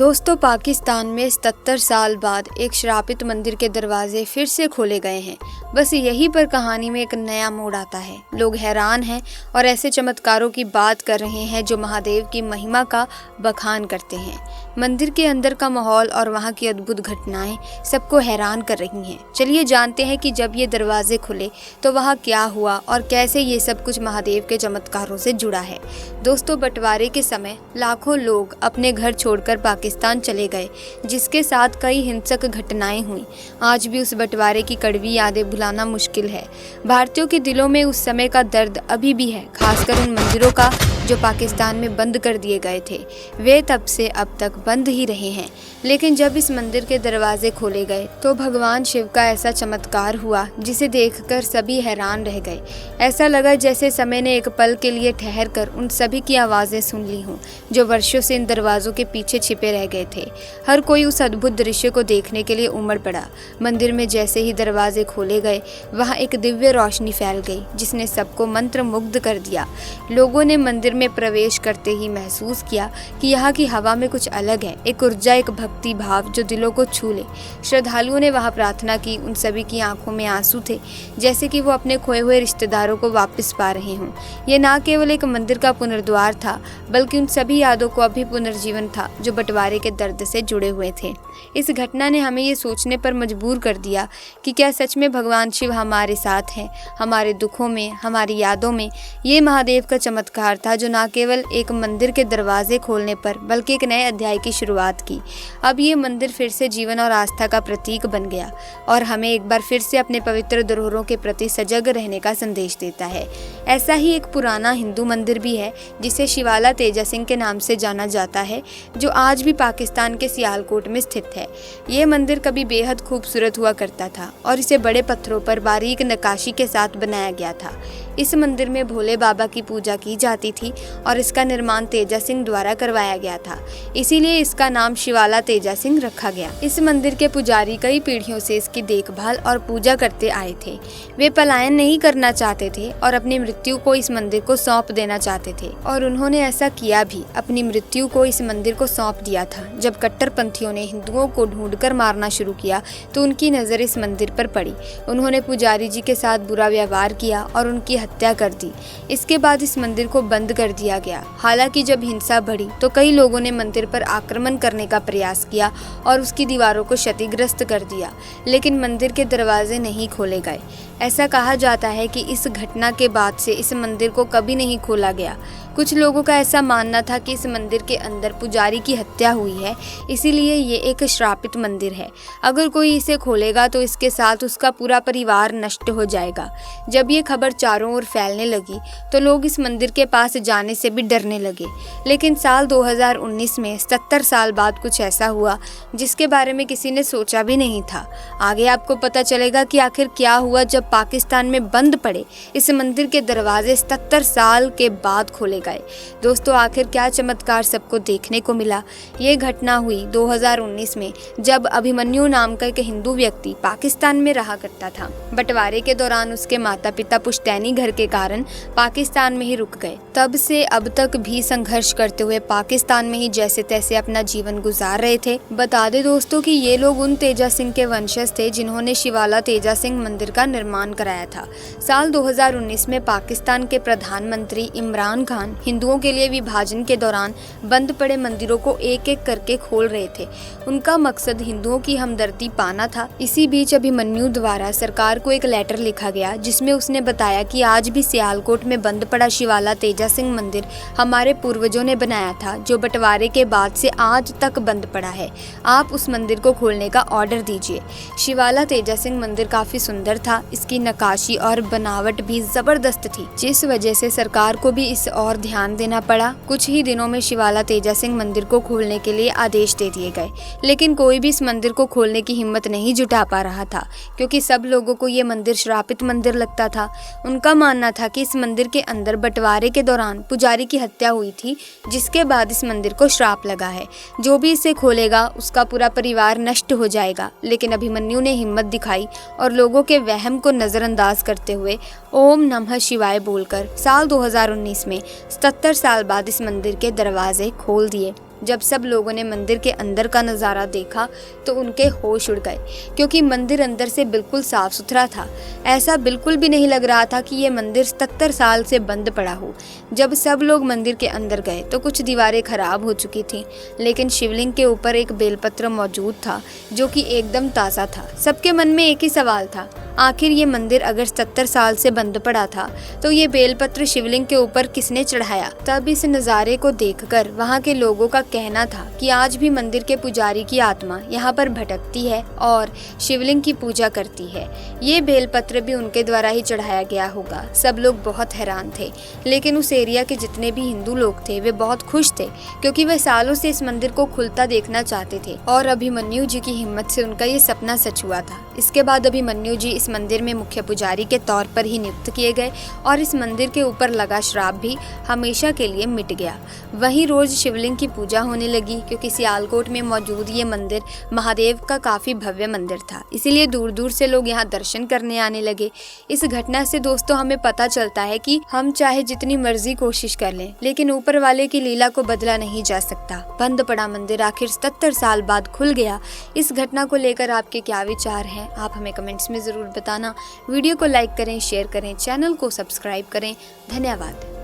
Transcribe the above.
दोस्तों, पाकिस्तान में 77 साल बाद एक श्रापित मंदिर के दरवाजे फिर से खोले गए हैं। बस यहीं पर कहानी में एक नया मोड़ आता है। लोग हैरान हैं और ऐसे चमत्कारों की बात कर रहे हैं जो महादेव की महिमा का बखान करते हैं। मंदिर के अंदर का माहौल और वहाँ की अद्भुत घटनाएं सबको हैरान कर रही हैं। चलिए जानते हैं कि जब ये दरवाजे खुले तो वहाँ क्या हुआ और कैसे ये सब कुछ महादेव के चमत्कारों से जुड़ा है। दोस्तों, बंटवारे के समय लाखों लोग अपने घर छोड़कर पाकिस्तान चले गए, जिसके साथ कई हिंसक घटनाएं हुई। आज भी उस बंटवारे की कड़वी यादें भुलाना मुश्किल है। भारतीयों के दिलों में उस समय का दर्द अभी भी है, खासकर उन मंदिरों का जो पाकिस्तान में बंद कर दिए गए थे। वे तब से अब तक बंद ही रहे हैं, लेकिन जब इस मंदिर के दरवाजे खोले गए तो भगवान शिव का ऐसा चमत्कार हुआ जिसे देखकर सभी हैरान रह गए। ऐसा लगा जैसे समय ने एक पल के लिए ठहर कर उन सभी की आवाज़ें सुन ली हों जो वर्षों से इन दरवाज़ों के पीछे छिपे रह गए थे। हर कोई उस अद्भुत दृश्य को देखने के लिए उमड़ पड़ा। मंदिर में जैसे ही दरवाजे खोले गए, वहाँ एक दिव्य रोशनी फैल गई जिसने सबको मंत्रमुग्ध कर दिया। लोगों ने मंदिर में प्रवेश करते ही महसूस किया कि यहाँ की हवा में कुछ अलग है, एक ऊर्जा, एक भक्ति भाव जो दिलों को छू ले। श्रद्धालुओं ने वहाँ प्रार्थना की। उन सभी की आंखों में आंसू थे, जैसे कि वो अपने खोए हुए रिश्तेदारों को वापस पा रहे हों। ये ना केवल एक मंदिर का पुनर्द्वार था, बल्कि उन सभी यादों को अभी पुनर्जीवन था जो बंटवारे के दर्द से जुड़े हुए थे। इस घटना ने हमें ये सोचने पर मजबूर कर दिया कि क्या सच में भगवान शिव हमारे साथ हैं, हमारे दुखों में, हमारी यादों में। ये महादेव का चमत्कार था जो न केवल एक मंदिर के दरवाजे खोलने पर बल्कि एक नए अध्याय की शुरुआत की। अब ये मंदिर फिर से जीवन और आस्था का प्रतीक बन गया और हमें एक बार फिर से अपने पवित्र धरोहरों के प्रति सजग रहने का संदेश देता है। ऐसा ही एक पुराना हिंदू मंदिर भी है जिसे शिवाला तेजा सिंह के नाम से जाना जाता है, जो आज भी पाकिस्तान के सियालकोट में स्थित है। ये मंदिर कभी बेहद खूबसूरत हुआ करता था और इसे बड़े पत्थरों पर बारीक नक्काशी के साथ बनाया गया था। इस मंदिर में भोले बाबा की पूजा की जाती थी और इसका निर्माण तेजा सिंह द्वारा करवाया गया था, इसीलिए इसका नाम शिवाला तेजा सिंह रखा गया। इस मंदिर के पुजारी कई पीढ़ियों से इसकी देखभाल और पूजा करते आए थे। वे पलायन नहीं करना चाहते थे और अपनी मृत्यु को इस मंदिर को सौंप देना चाहते थे, और उन्होंने ऐसा किया भी। अपनी मृत्यु को इस मंदिर को सौंप दिया था। जब कट्टरपंथियों ने हिंदुओं को ढूंढकर मारना शुरू किया तो उनकी नज़र इस मंदिर पर पड़ी। उन्होंने पुजारी जी के साथ बुरा व्यवहार किया और उनकी हत्या कर दी। इसके बाद इस मंदिर को बंद कर दिया गया। हालांकि जब हिंसा बढ़ी तो कई लोगों ने मंदिर पर आक्रमण करने का प्रयास किया और उसकी दीवारों को क्षतिग्रस्त कर दिया, लेकिन मंदिर के दरवाजे नहीं खोले गए। ऐसा कहा जाता है कि इस घटना के बाद से इस मंदिर को कभी नहीं खोला गया। कुछ लोगों का ऐसा मानना था कि इस मंदिर के अंदर पुजारी की हत्या हुई है, इसीलिए ये एक श्रापित मंदिर है। अगर कोई इसे खोलेगा तो इसके साथ उसका पूरा परिवार नष्ट हो जाएगा। जब ये खबर चारों ओर फैलने लगी तो लोग इस मंदिर के पास जाने से भी डरने लगे। लेकिन साल 2019 में 77 साल बाद कुछ ऐसा हुआ जिसके बारे में किसी ने सोचा भी नहीं था। आगे आपको पता चलेगा कि आखिर क्या हुआ जब पाकिस्तान में बंद पड़े इस मंदिर के दरवाजे 77 साल के बाद खोले गए। दोस्तों, आखिर क्या चमत्कार सबको देखने को मिला। ये घटना हुई 2019 में, जब अभिमन्यु नाम का एक हिंदू व्यक्ति पाकिस्तान में रहा करता था। बंटवारे के दौरान उसके माता पिता पुश्तैनी घर के कारण पाकिस्तान में ही रुक गए। तब से अब तक भी संघर्ष करते हुए पाकिस्तान में ही जैसे तैसे अपना जीवन गुजार रहे थे। बता दें दोस्तों कि ये लोग उन तेजा सिंह के वंशज थे जिन्होंने शिवाला तेजा सिंह मंदिर का निर्माण कराया था। साल 2019 में पाकिस्तान के प्रधानमंत्री इमरान खान हिंदुओं के लिए विभाजन के दौरान बंद पड़े मंदिरों को एक एक करके खोल रहे थे। उनका मकसद हिंदुओं की हमदर्दी पाना था। इसी बीच अभिमन्यु द्वारा सरकार को एक लेटर लिखा गया जिसमें उसने बताया कि आज भी सियालकोट में बंद पड़ा शिवाला तेजा सिंह मंदिर हमारे पूर्वजों ने बनाया था, जो बंटवारे के बाद से आज तक बंद पड़ा है। आप उस मंदिर को खोलने का ऑर्डर दीजिए। शिवाला तेजा सिंह मंदिर काफी सुंदर था। इसकी नक्काशी और बनावट भी जबरदस्त थी, जिस वजह से सरकार को भी इस और ध्यान देना पड़ा। कुछ ही दिनों में शिवाला तेजा सिंह मंदिर को खोलने के लिए आदेश दे दिए गए, लेकिन कोई भी इस मंदिर को खोलने की हिम्मत नहीं जुटा पा रहा था, क्योंकि सब लोगों को ये मंदिर श्रापित मंदिर लगता था। उनका मानना था कि इस मंदिर के अंदर बंटवारे के दौरान पुजारी की हत्या हुई थी, जिसके बाद इस मंदिर को श्राप लगा है। जो भी इसे खोलेगा उसका पूरा परिवार नष्ट हो जाएगा। लेकिन अभिमन्यु ने हिम्मत दिखाई और लोगों के वहम को नजरअंदाज करते हुए ओम नमः शिवाय बोलकर साल 2019 में 77 साल बाद इस मंदिर के दरवाजे खोल दिए। जब सब लोगों ने मंदिर के अंदर का नज़ारा देखा तो उनके होश उड़ गए, क्योंकि मंदिर अंदर से बिल्कुल साफ सुथरा था। ऐसा बिल्कुल भी नहीं लग रहा था कि ये मंदिर 77 साल से बंद पड़ा हो। जब सब लोग मंदिर के अंदर गए तो कुछ दीवारें खराब हो चुकी थीं, लेकिन शिवलिंग के ऊपर एक बेलपत्र मौजूद था जो कि एकदम ताज़ा था। सबके मन में एक ही सवाल था, आखिर ये मंदिर अगर 77 साल से बंद पड़ा था तो ये बेलपत्र शिवलिंग के ऊपर किसने चढ़ाया। तब इस नज़ारे को देखकर वहाँ के लोगों का कहना था कि आज भी मंदिर के पुजारी की आत्मा यहाँ पर भटकती है और शिवलिंग की पूजा करती है। ये बेलपत्र भी उनके द्वारा ही चढ़ाया गया होगा। सब लोग बहुत हैरान थे, लेकिन उस एरिया के जितने भी हिंदू लोग थे वे बहुत खुश थे, क्योंकि वे सालों से इस मंदिर को खुलता देखना चाहते थे और अभिमन्यु जी की हिम्मत से उनका ये सपना सच हुआ था। इसके बाद अभिमन्यु जी इस मंदिर में मुख्य पुजारी के तौर पर ही नियुक्त किए गए और इस मंदिर के ऊपर लगा श्राप भी हमेशा के लिए मिट गया। वहीं रोज शिवलिंग की पूजा होने लगी, क्योंकि सियालकोट में मौजूद ये मंदिर महादेव का काफी भव्य मंदिर था, इसीलिए दूर दूर से लोग यहाँ दर्शन करने आने लगे। इस घटना से दोस्तों हमें पता चलता है कि हम चाहे जितनी मर्जी कोशिश कर लें, लेकिन ऊपर वाले की लीला को बदला नहीं जा सकता। बंद पड़ा मंदिर आखिर 77 साल बाद खुल गया। इस घटना को लेकर आपके क्या विचार हैं, आप हमें कमेंट्स में जरूर बताना। वीडियो को लाइक करें, शेयर करें, चैनल को सब्सक्राइब करें। धन्यवाद।